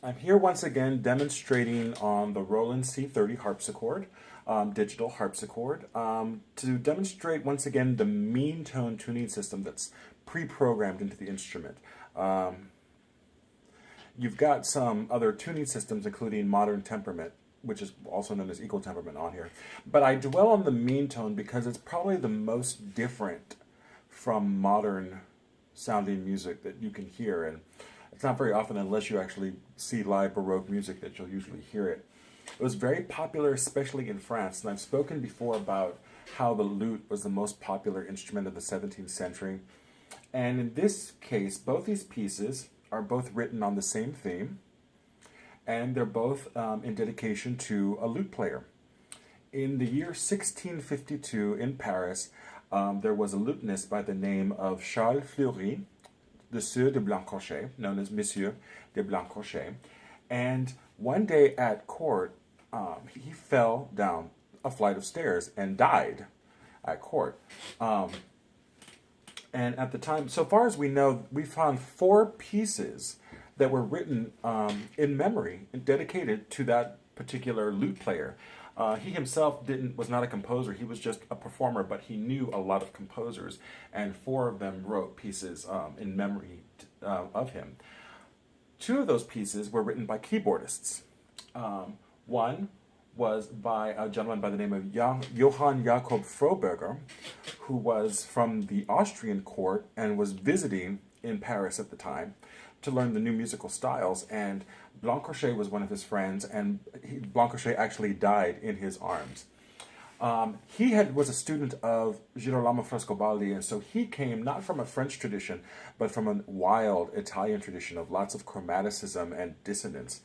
I'm here once again demonstrating on the Roland C-30 harpsichord, digital harpsichord, to demonstrate once again the Meantone tuning system that's pre-programmed into the instrument. You've got some other tuning systems, including Modern Temperament, which is also known as Equal Temperament on here. But I dwell on the Meantone because it's probably the most different from modern sounding music that you can hear. And it's not very often, unless you actually see live Baroque music, that you'll usually hear it. It was very popular, especially in France. And I've spoken before about how the lute was the most popular instrument of the 17th century. And in this case, both these pieces are both written on the same theme, and they're both in dedication to a lute player. In the year 1652 in Paris, there was a lutenist by the name of Charles Fleury, the Sieur de Blanchrocher, known as Monsiuer Blanchrocher, and one day at court, he fell down a flight of stairs and died at court. And at the time, so far as we know, we found 4 pieces that were written in memory and dedicated to that particular lute player. He himself was not a composer, he was just a performer, but he knew a lot of composers, and 4 of them wrote pieces in memory of him. 2 of those pieces were written by keyboardists. One was by a gentleman by the name of Johann Jakob Froberger, who was from the Austrian court and was visiting in Paris at the time to learn the new musical styles, and Blanchrocher was one of his friends, and Blanchrocher actually died in his arms. He was a student of Girolamo Frescobaldi, and so he came not from a French tradition, but from a wild Italian tradition of lots of chromaticism and dissonance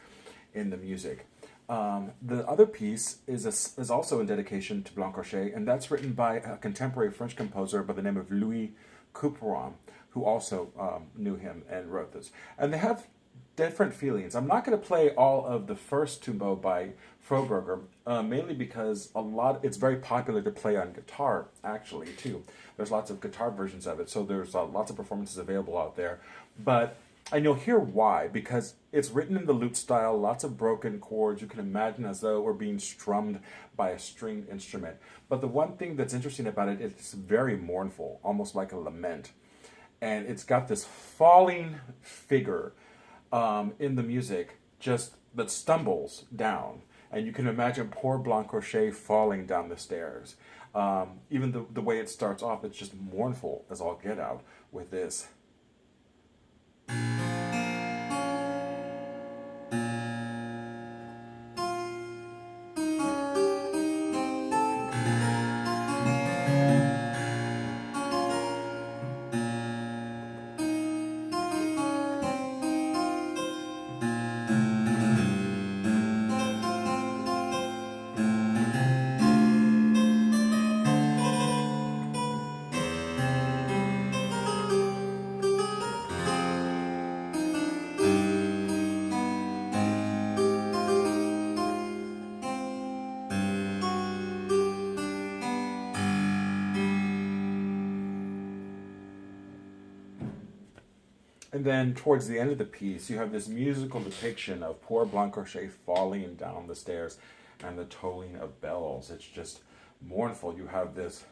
in the music. The other piece is also in dedication to Blanchrocher, and that's written by a contemporary French composer by the name of Louis Couperin, who also knew him and wrote this. And they have different feelings. I'm not going to play all of the first Tombeau by Froberger, mainly because it's very popular to play on guitar, actually, too. There's lots of guitar versions of it, so there's lots of performances available out there. And you'll hear why, because it's written in the lute style, lots of broken chords. You can imagine as though it were being strummed by a stringed instrument. But the one thing that's interesting about it, it's very mournful, almost like a lament. And it's got this falling figure in the music that stumbles down. And you can imagine poor Blanchrocher falling down the stairs. Even the way it starts off, it's just mournful as all get out with this. And then towards the end of the piece, you have this musical depiction of poor Blanchrocher falling down the stairs and the tolling of bells. It's just mournful. You have this.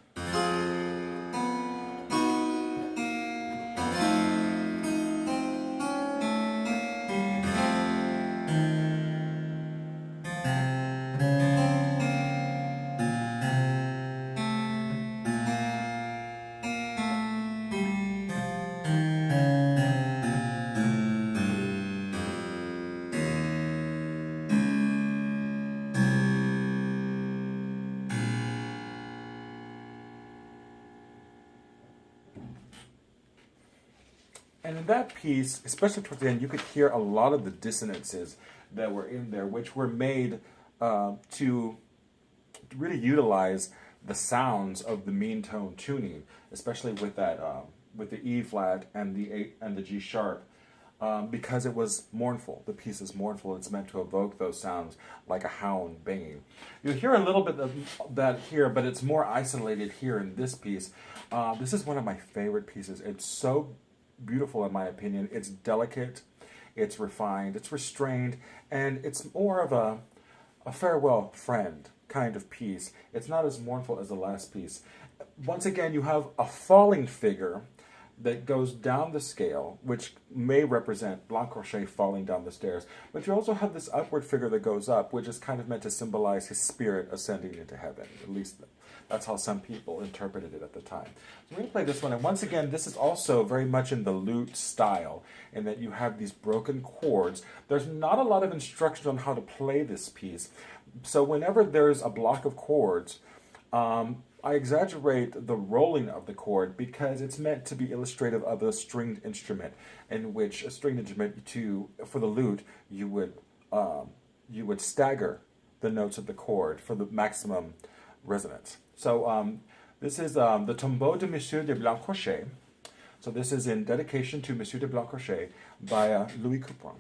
And in that piece, especially towards the end, you could hear a lot of the dissonances that were in there, which were made to really utilize the sounds of the Meantone tuning, especially with that with the E flat and the A and the G sharp, because it was mournful. The piece is mournful. It's meant to evoke those sounds like a hound baying. You'll hear a little bit of that here, but it's more isolated here in this piece. This is one of my favorite pieces. It's so beautiful in my opinion. It's delicate. it's refined, it's restrained, and it's more of a farewell friend kind of piece. It's not as mournful as the last piece. Once again, you have a falling figure that goes down the scale, which may represent Blanchrocher falling down the stairs. But you also have this upward figure that goes up, which is kind of meant to symbolize his spirit ascending into heaven. At least that's how some people interpreted it at the time. So we're going to play this one. And once again, this is also very much in the lute style, in that you have these broken chords. There's not a lot of instruction on how to play this piece. So whenever there's a block of chords, I exaggerate the rolling of the chord because it's meant to be illustrative of a stringed instrument, in which a stringed instrument for the lute you would stagger the notes of the chord for the maximum resonance. So this is the Tombeau de Monsiuer de Blanchrocher. So this is in dedication to Monsiuer de Blanchrocher by Louis Couperin.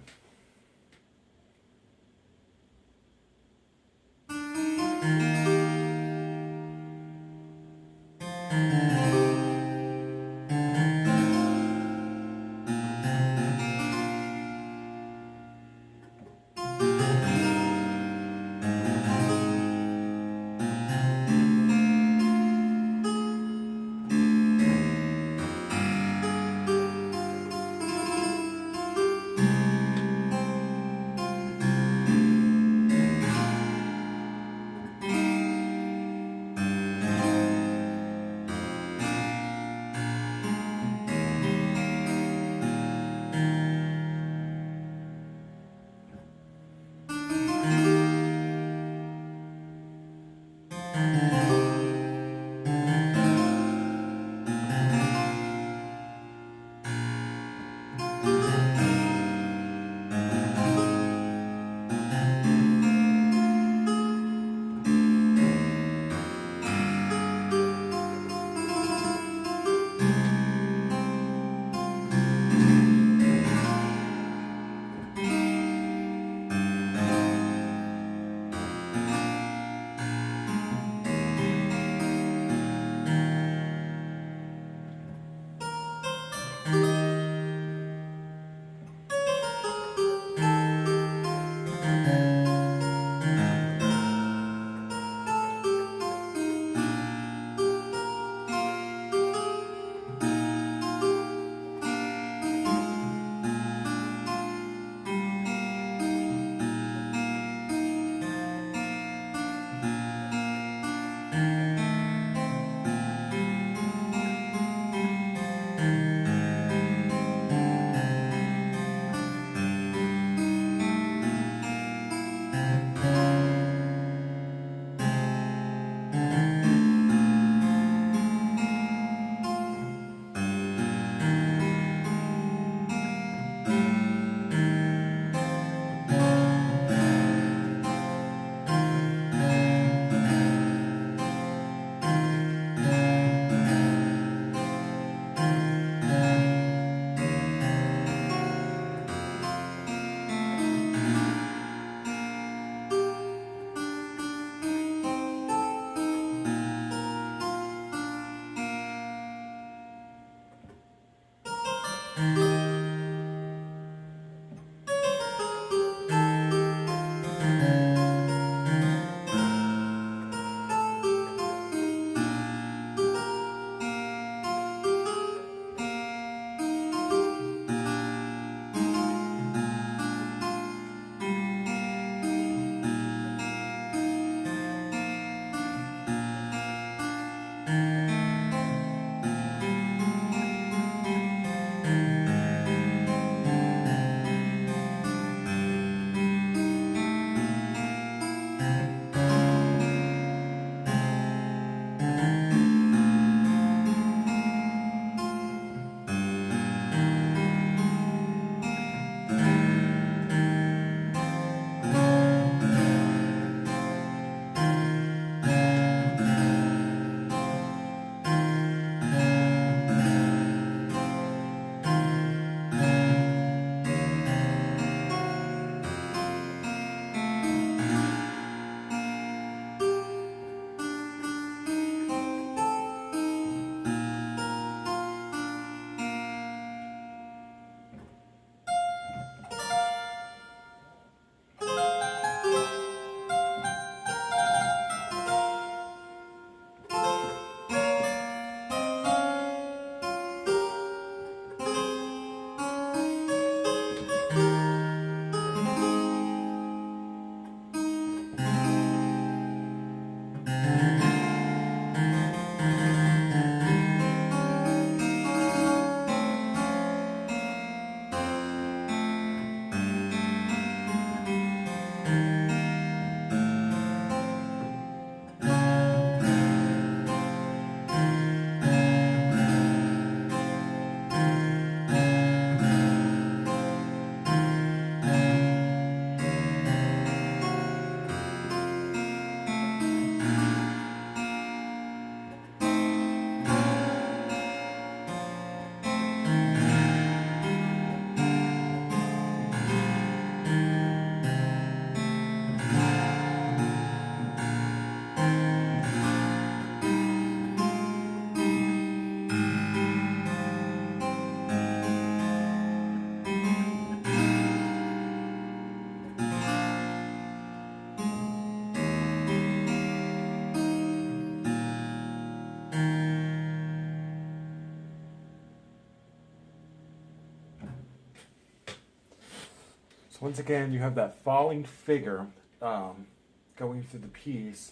So once again, you have that falling figure going through the piece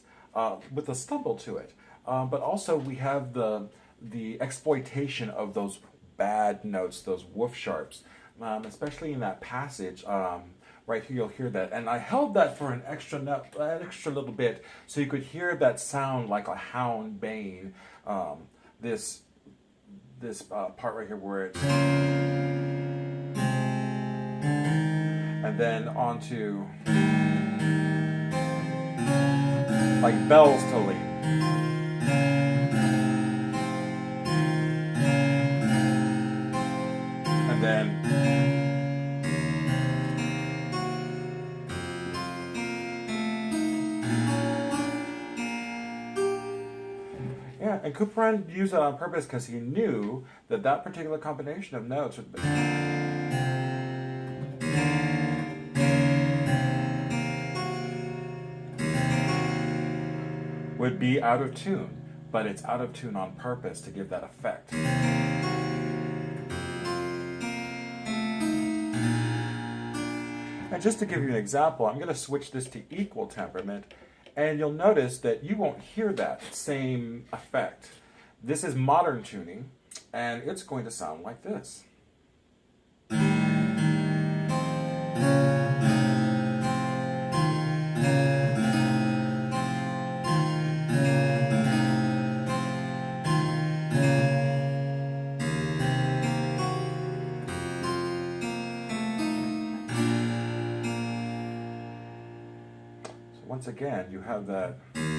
with a stumble to it. But also we have the exploitation of those bad notes, those woof sharps, especially in that passage. Right here, you'll hear that. And I held that for an extra little bit so you could hear that sound like a hound baying. This part right here where it... And then onto... like bells tolling. And then... yeah, and Couperin used it on purpose because he knew that that particular combination of notes would be out of tune, but it's out of tune on purpose to give that effect. And just to give you an example, I'm going to switch this to equal temperament, and you'll notice that you won't hear that same effect. This is modern tuning, and it's going to sound like this. Once again, you have that. And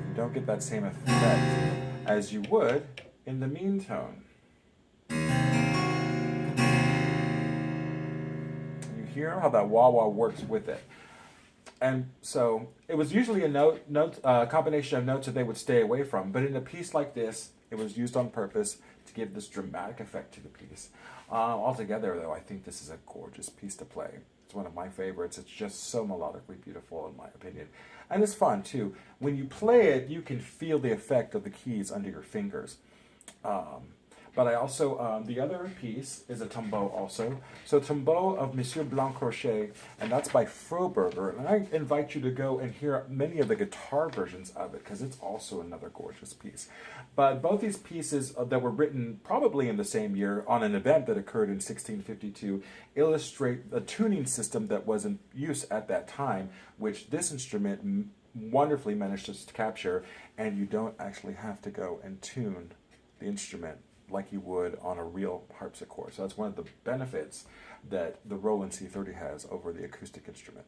you don't get that same effect as you would in the Meantone. You hear how that wah-wah works with it. And so it was usually a combination of notes that they would stay away from, but in a piece like this, it was used on purpose to give this dramatic effect to the piece. Altogether, though, I think this is a gorgeous piece to play. It's one of my favorites. It's just so melodically beautiful, in my opinion. And it's fun, too. When you play it, you can feel the effect of the keys under your fingers. But I also, the other piece is a Tombeau also. So Tombeau of Monsiuer Blanchrocher, and that's by Froberger. And I invite you to go and hear many of the guitar versions of it, because it's also another gorgeous piece. But both these pieces that were written probably in the same year on an event that occurred in 1652 illustrate the tuning system that was in use at that time, which this instrument wonderfully managed to capture, and you don't actually have to go and tune the instrument like you would on a real harpsichord. So that's one of the benefits that the Roland C-30 has over the acoustic instrument.